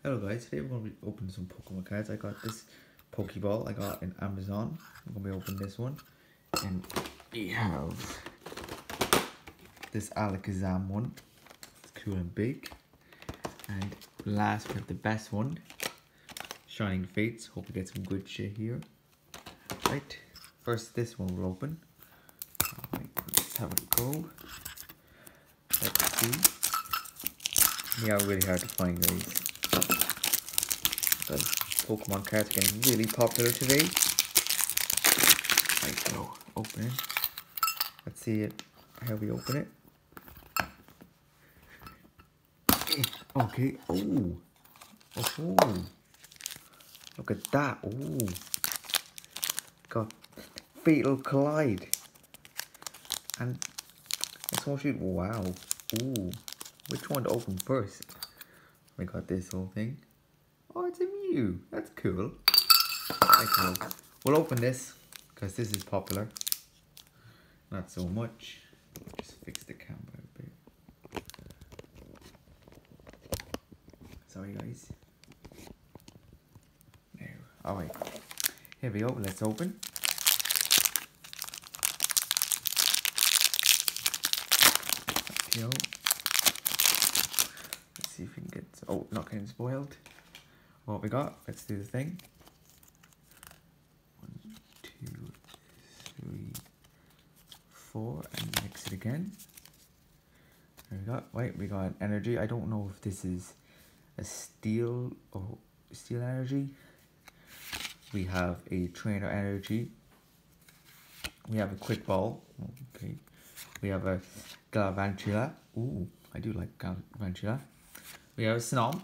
Hello guys, today we're going to be opening some Pokemon cards. I got this Pokeball I got in Amazon. I'm going to be opening this one. And we have this Alakazam one. It's cool and big. And last we have the best one. Shining Fates. Hope we get some good shit here. Right, first this one will open. Alright, let's have a go. Let's see. They are really hard to find, guys. Because Pokemon cards are getting really popular today. Right, so open it. Let's see it. How we open it. Okay. Oh. Oh. Look at that. Oh. Got Fatal Collide. And it's all shoot. Wow. Ooh. Which one to open first? We got this whole thing. Oh, it's a Mew. That's cool. Right, so we'll open this because this is popular. Not so much. Just fix the camera a bit. Sorry, guys. There. Alright. Here we go. Let's open. There we go. Let's see if we can get. Oh, not getting spoiled. What we got? Let's do the thing. 1, 2, 3, 4, and mix it again. There we go. Wait, we got energy. I don't know if this is a steel or steel energy. We have a trainer energy. We have a quick ball. Okay. We have a Galvantula. Ooh, I do like Galvantula. We have a Snom.